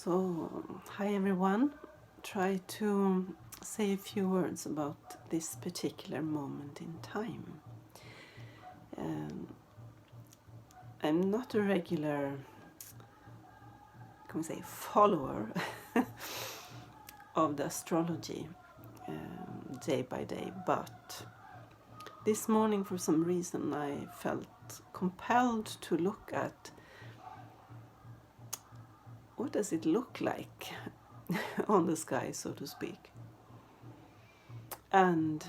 So, hi everyone. Try to say a few words about this particular moment in time. Um, I'm not a regular, can we say, follower of the astrology day by day, but this morning, for some reason, I felt compelled to look at what does it look like on the sky, so to speak. And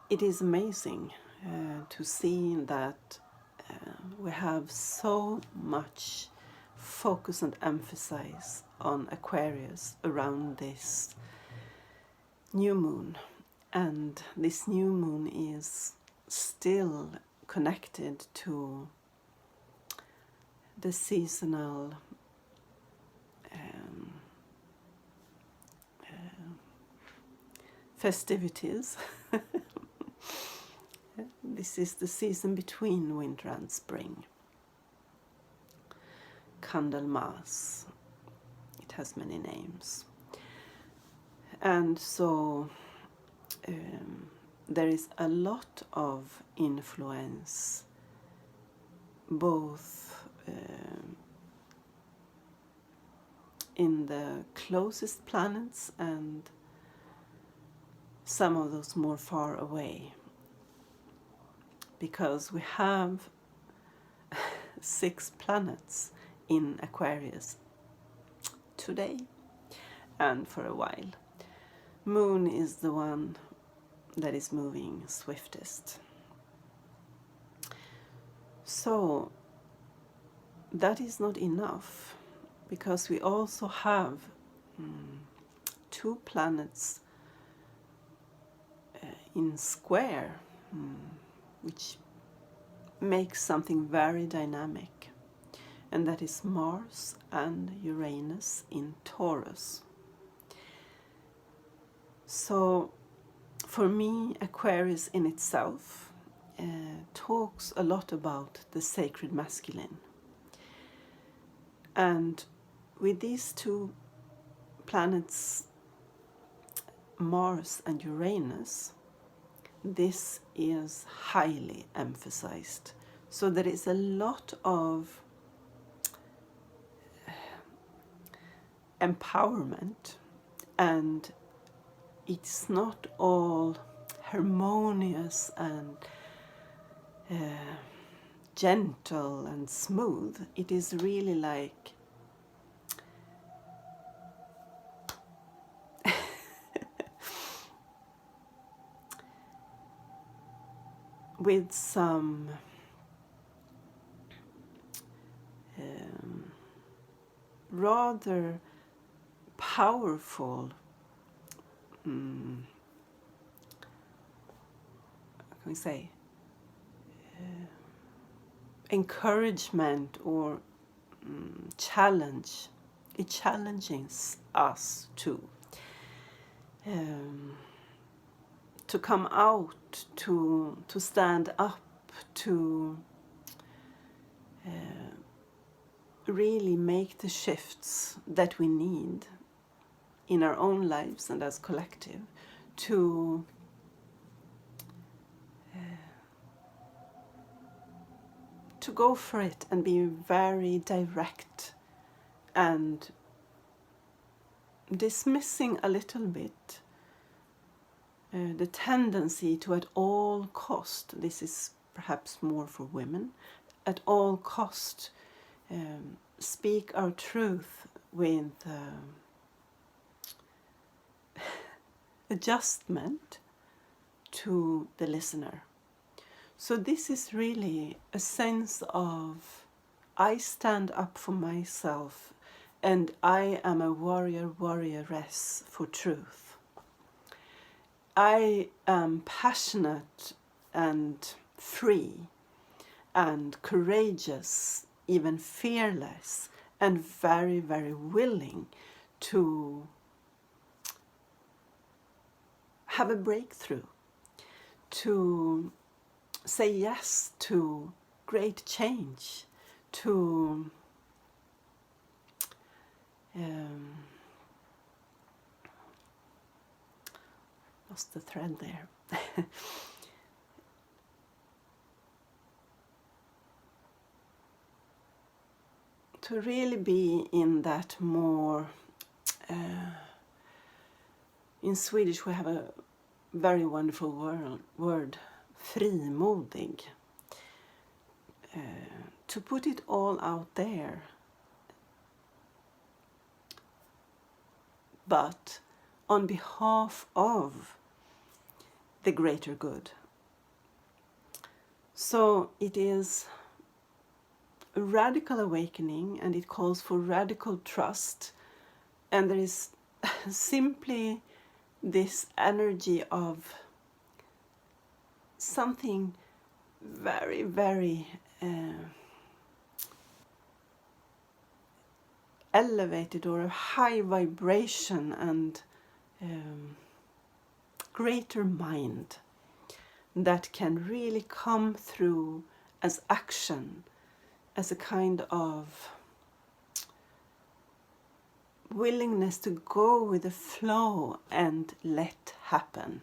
it is amazing to see that we have so much focus and emphasis on Aquarius around this new moon. And this new moon is still connected to the seasonal festivities. This is the season between winter and spring. Candlemas. It has many names. And so there is a lot of influence, both in the closest planets and some of those more far away, because we have 6 planets in Aquarius today and for a while. Moon is the one that is moving swiftest. So that is not enough, because we also have 2 planets in square, which makes something very dynamic, and that is Mars and Uranus in Taurus. So for me, Aquarius in itself talks a lot about the sacred masculine. And with these 2 planets, Mars and Uranus, this is highly emphasized. So there is a lot of empowerment, and it's not all harmonious and gentle and smooth. It is really like with some rather powerful how can we say encouragement or challenge. It challenges us to come out, to stand up, to really make the shifts that we need in our own lives and as collective, to go for it and be very direct, and dismissing a little bit the tendency to at all cost, this is perhaps more for women, at all cost speak our truth with adjustment to the listener. So this is really a sense of I stand up for myself, and I am a warrioress for truth. I am passionate and free and courageous, even fearless, and very, very willing to have a breakthrough, to say yes to great change, to lost the thread there. To really be in that more, in Swedish we have a very wonderful word, frimodig. To put it all out there, but on behalf of the greater good. So it is a radical awakening, and it calls for radical trust, and there is simply this energy of something very, very elevated, or a high vibration, and greater mind that can really come through as action, as a kind of willingness to go with the flow and let happen.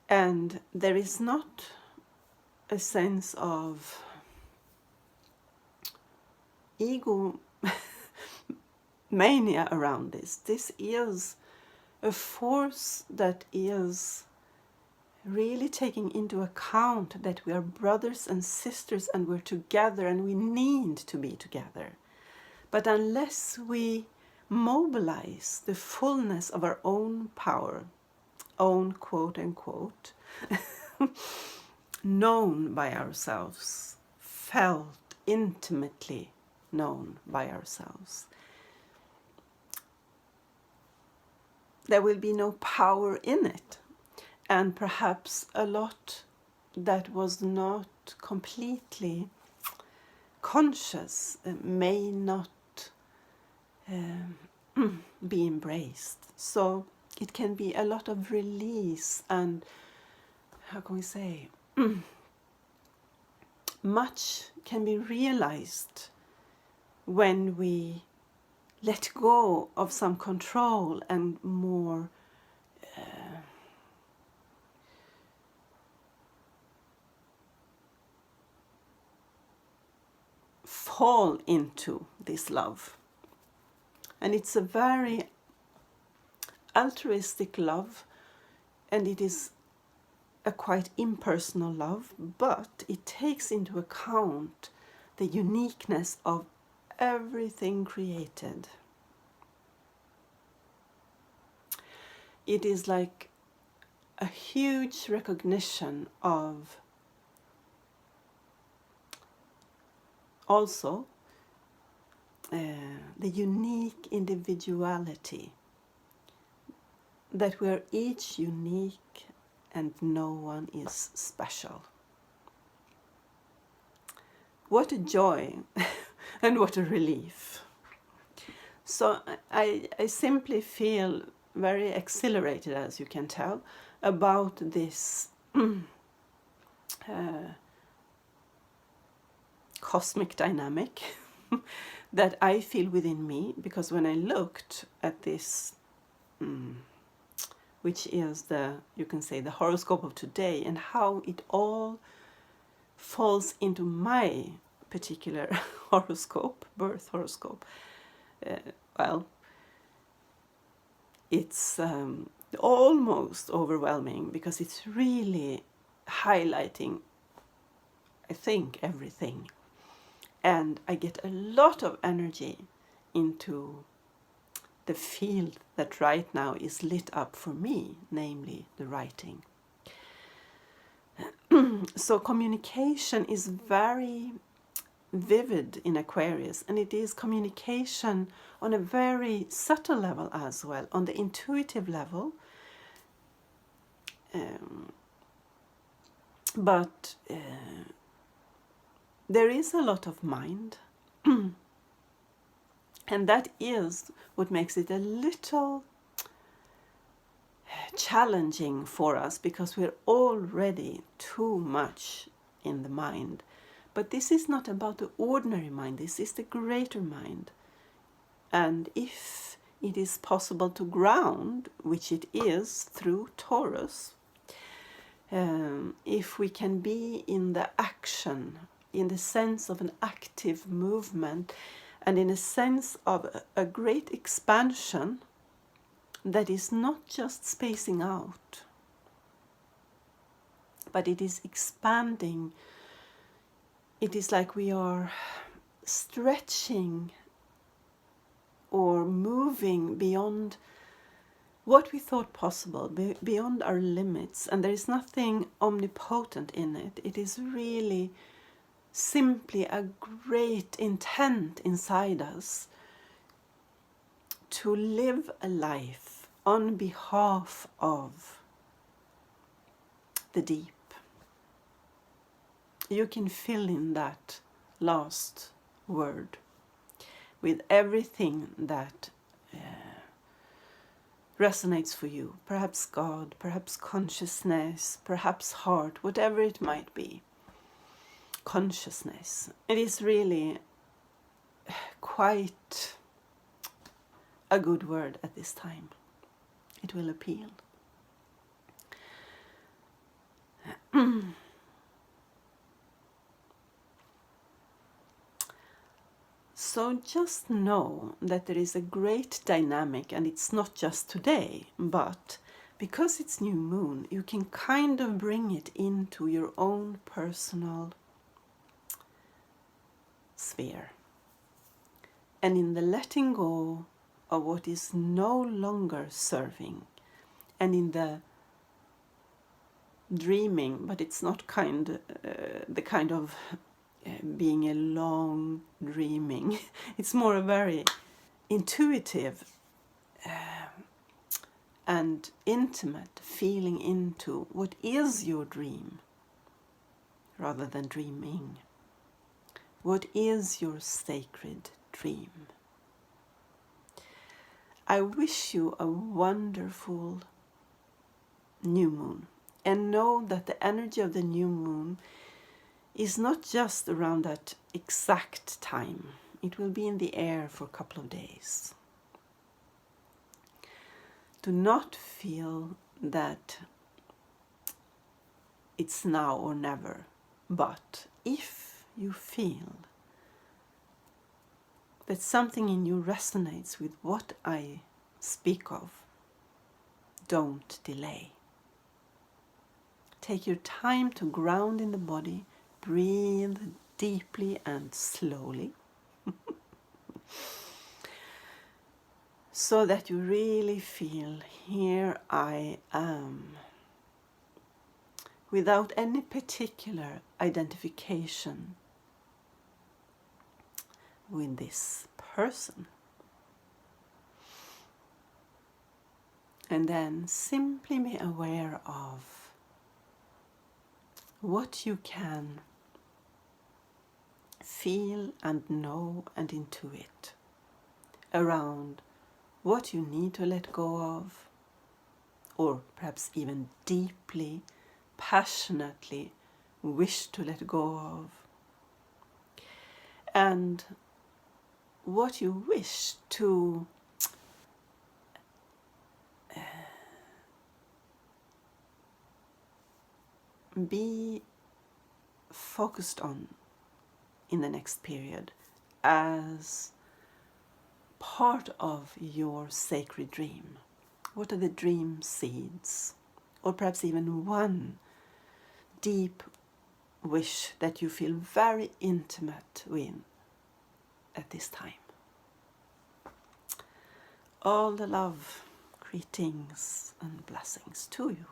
And there is not a sense of ego mania around this. This is a force that is really taking into account that we are brothers and sisters, and we're together, and we need to be together. But unless we mobilize the fullness of our own power, own quote unquote, known by ourselves, felt intimately known by ourselves, there will be no power in it. And perhaps a lot that was not completely conscious may not be embraced. So it can be a lot of release, and how can we say, much can be realized when we let go of some control and more fall into this love. And it's a very altruistic love, and it is a quite impersonal love, but it takes into account the uniqueness of everything created. It is like a huge recognition of also the unique individuality, that we are each unique and no one is special. What a joy and what a relief. So I simply feel very exhilarated, as you can tell, about this cosmic dynamic that I feel within me, because when I looked at this, which is you can say the horoscope of today, and how it all falls into my particular horoscope, birth horoscope, well, it's almost overwhelming, because it's really highlighting, I think, everything. And I get a lot of energy into the field that right now is lit up for me, namely the writing. So communication is very vivid in Aquarius, and it is communication on a very subtle level as well, on the intuitive level. But there is a lot of mind, and that is what makes it a little challenging for us, because we're already too much in the mind. But this is not about the ordinary mind, this is the greater mind. And if it is possible to ground, which it is through Taurus, if we can be in the action, in the sense of an active movement, and in a sense of a great expansion that is not just spacing out, but it is expanding. It is like we are stretching or moving beyond what we thought possible, beyond our limits, and there is nothing omnipotent in it. It is really simply a great intent inside us to live a life on behalf of the deep. You can fill in that last word with everything that resonates for you. Perhaps God, perhaps consciousness, perhaps heart, whatever it might be. Consciousness. It is really quite a good word at this time. It will appeal. So just know that there is a great dynamic, and it's not just today, but because it's new moon, you can kind of bring it into your own personal sphere. And in the letting go of what is no longer serving, and in the dreaming, but it's not the kind of being a long dreaming. It's more a very intuitive and intimate feeling into what is your dream rather than dreaming. What is your sacred dream? I wish you a wonderful new moon, and know that the energy of the new moon is not just around that exact time. It will be in the air for a couple of days. Do not feel that it's now or never, but if you feel that something in you resonates with what I speak of, don't delay. Take your time to ground in the body. Breathe deeply and slowly so that you really feel, here I am, without any particular identification with this person. And then simply be aware of what you can feel and know and intuit around what you need to let go of, or perhaps even deeply, passionately wish to let go of, and what you wish to be focused on in the next period as part of your sacred dream. What are the dream seeds? Or perhaps even one deep wish that you feel very intimate with at this time. All the love, greetings and blessings to you.